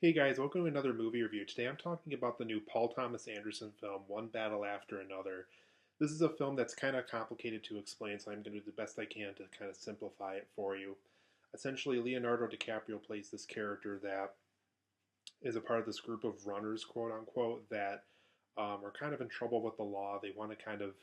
Hey guys, welcome to another movie review. Today I'm talking about the new Paul Thomas Anderson film, One Battle After Another. This is a film that's kind of complicated to explain, so I'm going to do the best I can to kind of simplify it for you. Essentially, Leonardo DiCaprio plays this character that is a part of this group of runners, quote unquote, that are kind of in trouble with the law. They want to kind of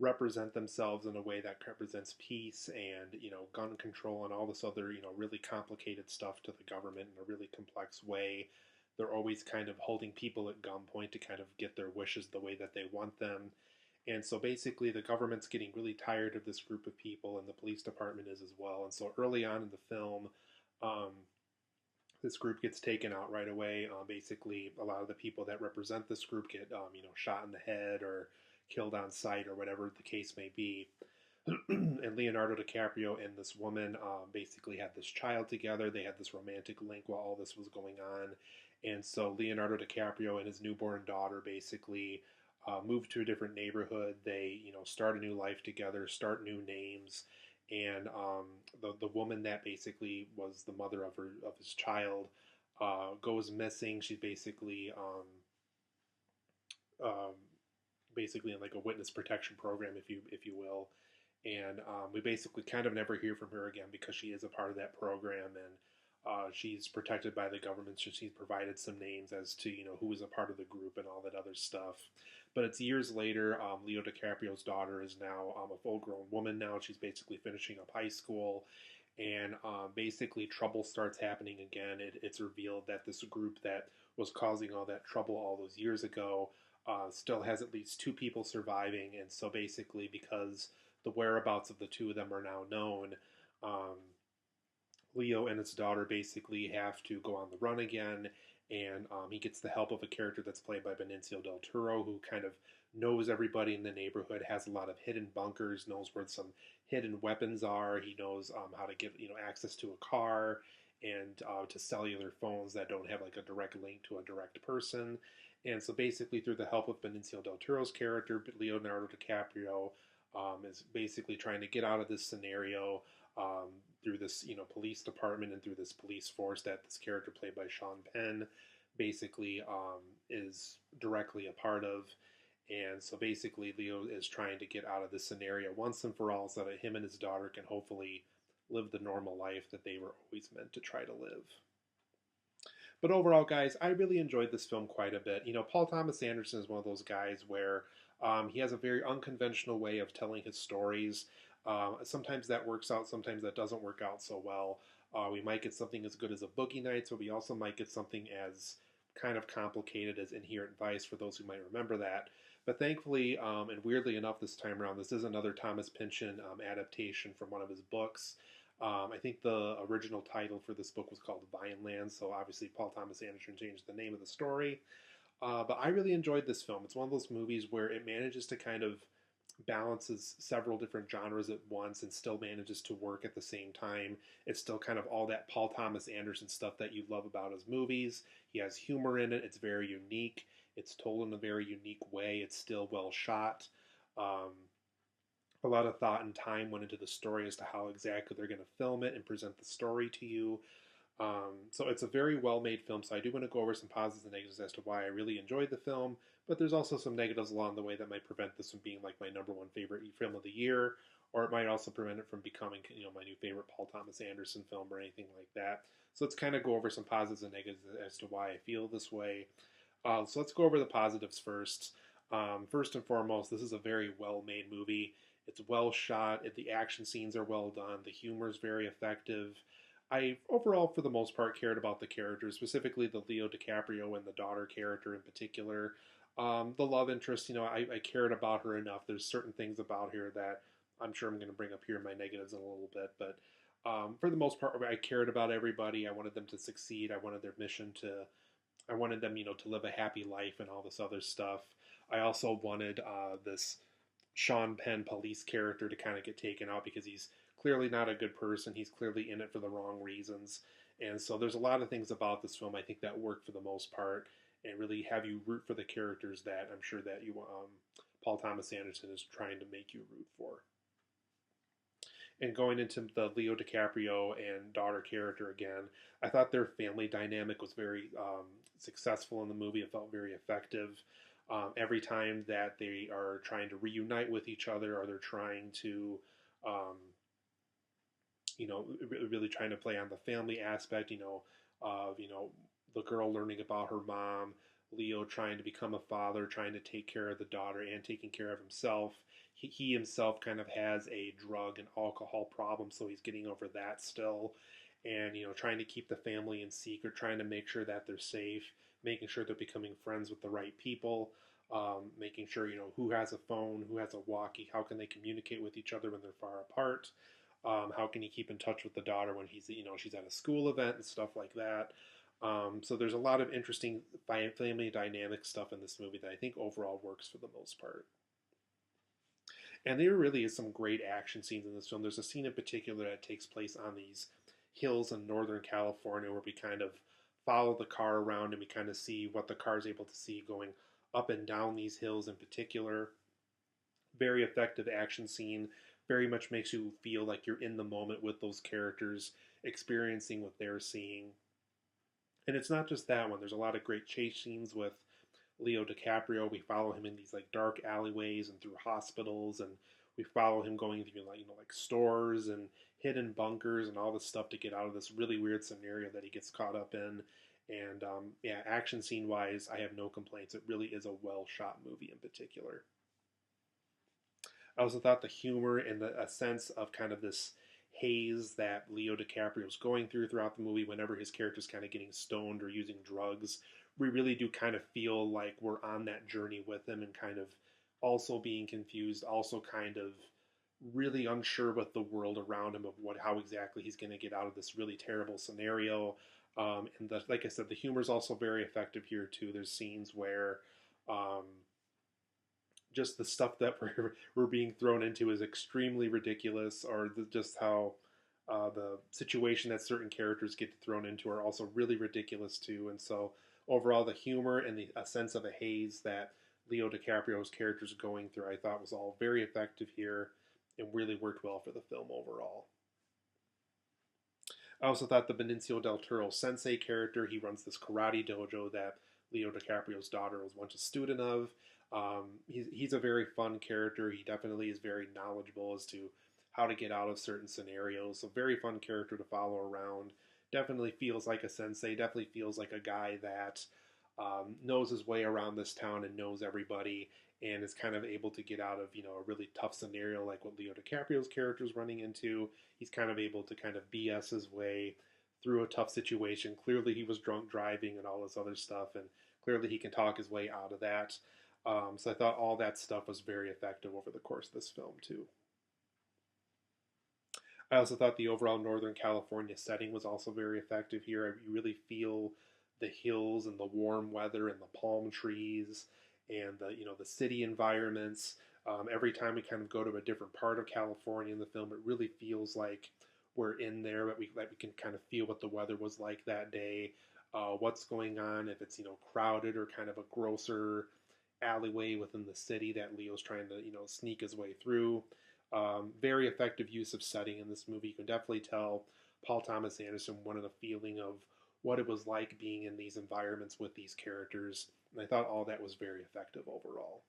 represent themselves in a way that represents peace and gun control and all this other really complicated stuff to the government in a really complex way. They're always kind of holding people at gunpoint to kind of get their wishes the way that they want them. And so basically, the government's getting really tired of this group of people, and the police department is as well. And so early on in the film, um, this group gets taken out right away. Basically, a lot of the people that represent this group get, shot in the head or killed on sight or whatever the case may be. And Leonardo DiCaprio and this woman basically had this child together. They had this romantic link while all this was going on. And so Leonardo DiCaprio and his newborn daughter basically move to a different neighborhood. They, start a new life together, start new names, and the woman that basically was the mother of his child goes missing. She's um, basically in like a witness protection program, if you will. And we basically kind of never hear from her again because she is a part of that program, and she's protected by the government. So she's provided some names as to who was a part of the group and all that other stuff. But it's years later. Leo DiCaprio's daughter is now a full-grown woman. Now she's basically finishing up high school, and basically trouble starts happening again. It's revealed that this group that was causing all that trouble all those years ago still has at least two people surviving, and so basically because the whereabouts of the two of them are now known, um, Leo and his daughter basically have to go on the run again, and he gets the help of a character that's played by Benicio Del Toro, who kind of knows everybody in the neighborhood, has a lot of hidden bunkers, knows where some hidden weapons are. He knows how to get access to a car and to cellular phones that don't have like a direct link to a direct person. And so basically, through the help of Benicio Del Toro's character, Leonardo DiCaprio is basically trying to get out of this scenario through this police department and through this police force that this character played by Sean Penn basically is directly a part of. And so basically Leo is trying to get out of this scenario once and for all so that him and his daughter can hopefully live the normal life that they were always meant to try to live. But overall, guys, I really enjoyed this film quite a bit. Paul Thomas Anderson is one of those guys where he has a very unconventional way of telling his stories. Sometimes that works out, sometimes that doesn't work out so well. We might get something as good as a Boogie Nights, but we also might get something as kind of complicated as Inherent Vice, for those who might remember that. But thankfully, and weirdly enough this time around, this is another Thomas Pynchon adaptation from one of his books. I think the original title for this book was called Vineland, so obviously Paul Thomas Anderson changed the name of the story. But I really enjoyed this film. It's one of those movies where it manages to kind of balances several different genres at once and still manages to work at the same time. It's still kind of all that Paul Thomas Anderson stuff that you love about his movies. He has humor in it. It's very unique. It's told in a very unique way. It's still well shot. Um, a lot of thought and time went into the story as to how exactly they're going to film it and present the story to you. So it's a very well-made film. So I do want to go over some positives and negatives as to why I really enjoyed the film. But there's also some negatives along the way that might prevent this from being like my number one favorite film of the year, or it might also prevent it from becoming my new favorite Paul Thomas Anderson film or anything like that. So let's kind of go over some positives and negatives as to why I feel this way. So let's go over the positives first. First and foremost, this is a very well-made movie. It's well shot. The action scenes are well done. The humor is very effective. I overall, for the most part, cared about the characters, specifically the Leo DiCaprio and the daughter character in particular. The love interest, I cared about her enough. There's certain things about her that I'm sure I'm going to bring up here in my negatives in a little bit, but for the most part, I cared about everybody. I wanted them to succeed. I wanted them, to live a happy life and all this other stuff. I also wanted this Sean Penn police character to kind of get taken out because he's clearly not a good person. He's clearly in it for the wrong reasons. And so there's a lot of things about this film I think that work for the most part and really have you root for the characters that I'm sure that Paul Thomas Anderson is trying to make you root for. And going into the Leo DiCaprio and daughter character again, I thought their family dynamic was very successful in the movie. It felt very effective. Every time that they are trying to reunite with each other, or they're trying to, um, really trying to play on the family aspect, of, the girl learning about her mom, Leo trying to become a father, trying to take care of the daughter and taking care of himself. He himself kind of has a drug and alcohol problem, so he's getting over that still. And, trying to keep the family in secret, trying to make sure that they're safe, making sure they're becoming friends with the right people, making sure, who has a phone, who has a walkie, how can they communicate with each other when they're far apart. How can he keep in touch with the daughter when she's at a school event and stuff like that. So there's a lot of interesting family dynamic stuff in this movie that I think overall works for the most part. And there really is some great action scenes in this film. There's a scene in particular that takes place on these hills in Northern California where we kind of follow the car around and we kind of see what the car is able to see going up and down these hills in particular. Very effective action scene. Very much makes you feel like you're in the moment with those characters, experiencing what they're seeing. And it's not just that one. There's a lot of great chase scenes with Leo DiCaprio. We follow him in these like dark alleyways and through hospitals, and we follow him going through like stores and hidden bunkers and all this stuff to get out of this really weird scenario that he gets caught up in. And yeah, action scene wise, I have no complaints. It really is a well shot movie in particular. I also thought the humor and a sense of kind of this haze that Leo DiCaprio is going through throughout the movie whenever his character's kind of getting stoned or using drugs. We really do kind of feel like we're on that journey with him and kind of also being confused, also kind of really unsure with the world around him of how exactly he's going to get out of this really terrible scenario. Like I said, the humor is also very effective here too. There's scenes where um, just the stuff that we're being thrown into is extremely ridiculous, or just how the situation that certain characters get thrown into are also really ridiculous too. And so overall, the humor and a sense of a haze that Leo DiCaprio's character is going through, I thought was all very effective here and really worked well for the film overall. I also thought the Benicio Del Toro sensei character, he runs this karate dojo that Leo DiCaprio's daughter was once a student of. He's a very fun character. He definitely is very knowledgeable as to how to get out of certain scenarios. So very fun character to follow around. Definitely feels like a sensei. Definitely feels like a guy that knows his way around this town and knows everybody and is kind of able to get out of a really tough scenario like what Leo DiCaprio's character is running into. He's kind of able to kind of BS his way through a tough situation. Clearly he was drunk driving and all this other stuff, and clearly he can talk his way out of that. So I thought all that stuff was very effective over the course of this film too. I also thought the overall Northern California setting was also very effective here. You really feel the hills and the warm weather and the palm trees and the city environments. Every time we kind of go to a different part of California in the film, it really feels like we're in there, but we can kind of feel what the weather was like that day, what's going on, if it's crowded or kind of a grosser alleyway within the city that Leo's trying to sneak his way through. Very effective use of setting in this movie. You can definitely tell Paul Thomas Anderson wanted a feeling of what it was like being in these environments with these characters, and I thought all that was very effective overall.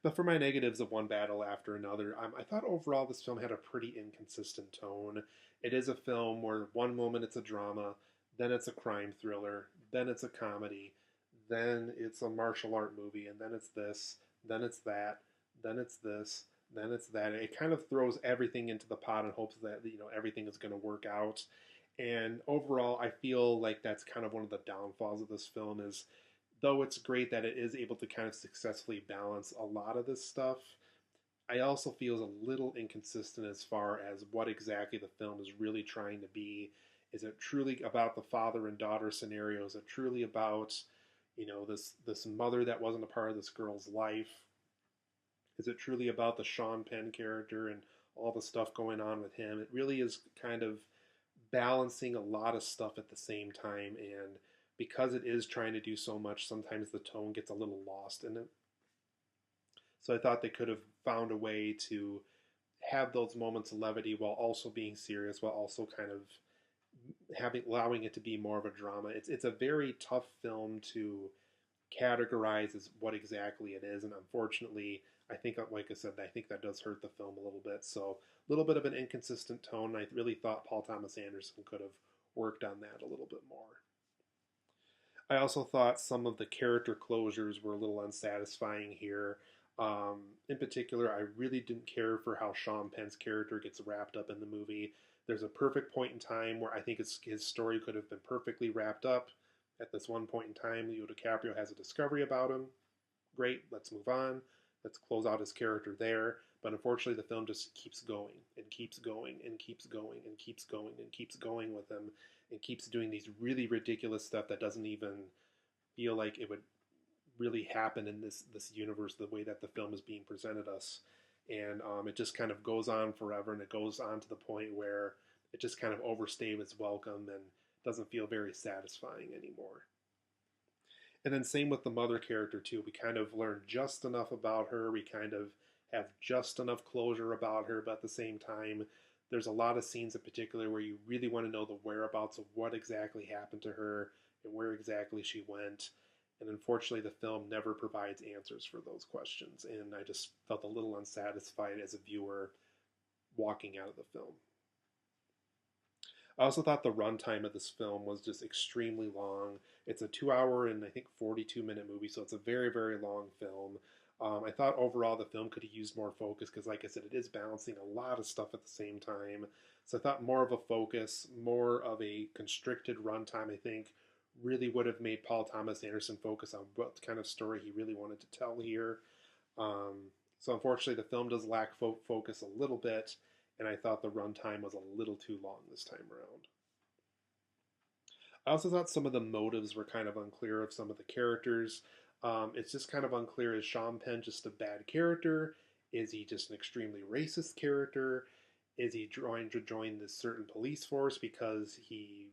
But for my negatives of one battle after another, I thought overall this film had a pretty inconsistent tone. It is a film where one moment it's a drama, then it's a crime thriller, then it's a comedy, then it's a martial art movie, and then it's this, then it's that, then it's this, then it's that. It kind of throws everything into the pot and hopes that everything is going to work out. And overall, I feel like that's kind of one of the downfalls of this film is, though it's great that it is able to kind of successfully balance a lot of this stuff, I also feel is a little inconsistent as far as what exactly the film is really trying to be. Is it truly about the father and daughter scenario? Is it truly about, this mother that wasn't a part of this girl's life? Is it truly about the Sean Penn character and all the stuff going on with him? It really is kind of balancing a lot of stuff at the same time, and because it is trying to do so much, sometimes the tone gets a little lost in it. So I thought they could have found a way to have those moments of levity while also being serious, while also kind of allowing it to be more of a drama. It's a very tough film to categorize as what exactly it is, and unfortunately, I think, like I said, I think that does hurt the film a little bit. So a little bit of an inconsistent tone. I really thought Paul Thomas Anderson could have worked on that a little bit more. I also thought some of the character closures were a little unsatisfying here. In particular, I really didn't care for how Sean Penn's character gets wrapped up in the movie. There's a perfect point in time where I think his story could have been perfectly wrapped up. At this one point in time, Leo DiCaprio has a discovery about him. Great, let's move on. Let's close out his character there. But unfortunately, the film just keeps going and keeps going and keeps going and keeps going and keeps going with him and keeps doing these really ridiculous stuff that doesn't even feel like it would really happen in this universe the way that the film is being presented us. And it just kind of goes on forever, and it goes on to the point where it just kind of overstays its welcome and doesn't feel very satisfying anymore. And then same with the mother character too. We kind of learn just enough about her. We kind of have just enough closure about her, but at the same time, there's a lot of scenes in particular where you really want to know the whereabouts of what exactly happened to her and where exactly she went. And unfortunately, the film never provides answers for those questions. And I just felt a little unsatisfied as a viewer walking out of the film. I also thought the runtime of this film was just extremely long. It's a 2 hour and I think 42-minute movie, so it's a very, very long film. I thought overall the film could have used more focus because, like I said, it is balancing a lot of stuff at the same time. So I thought more of a focus, more of a constricted runtime, I think, really would have made Paul Thomas Anderson focus on what kind of story he really wanted to tell here. So unfortunately, the film does lack focus a little bit, and I thought the runtime was a little too long this time around. I also thought some of the motives were kind of unclear of some of the characters. It's just kind of unclear. Is Sean Penn just a bad character? Is he just an extremely racist character? Is he trying to join this certain police force because he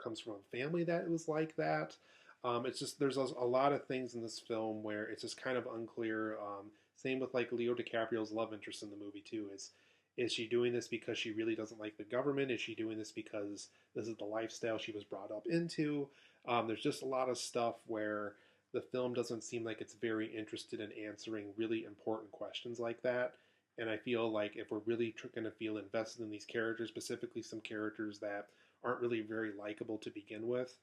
comes from a family that was like that? It's just there's a lot of things in this film where it's just kind of unclear. Same with like Leo DiCaprio's love interest in the movie too. Is she doing this because she really doesn't like the government? Is she doing this because this is the lifestyle she was brought up into? There's just a lot of stuff where the film doesn't seem like it's very interested in answering really important questions like that. And I feel like if we're really going to feel invested in these characters, specifically some characters that aren't really very likable to begin with,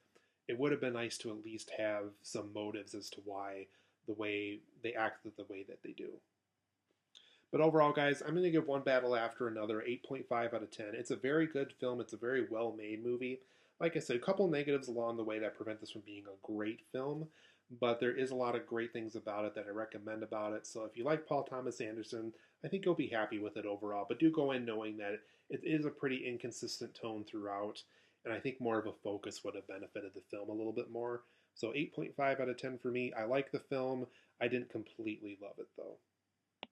it would have been nice to at least have some motives as to why the way they acted the way that they do. But overall, guys, I'm going to give One Battle After Another 8.5 out of 10. It's a very good film. It's a very well-made movie. Like I said, a couple negatives along the way that prevent this from being a great film, but there is a lot of great things about it that I recommend about it. So if you like Paul Thomas Anderson, I think you'll be happy with it overall. But do go in knowing that it is a pretty inconsistent tone throughout, and I think more of a focus would have benefited the film a little bit more. So 8.5 out of 10 for me. I like the film. I didn't completely love it, though.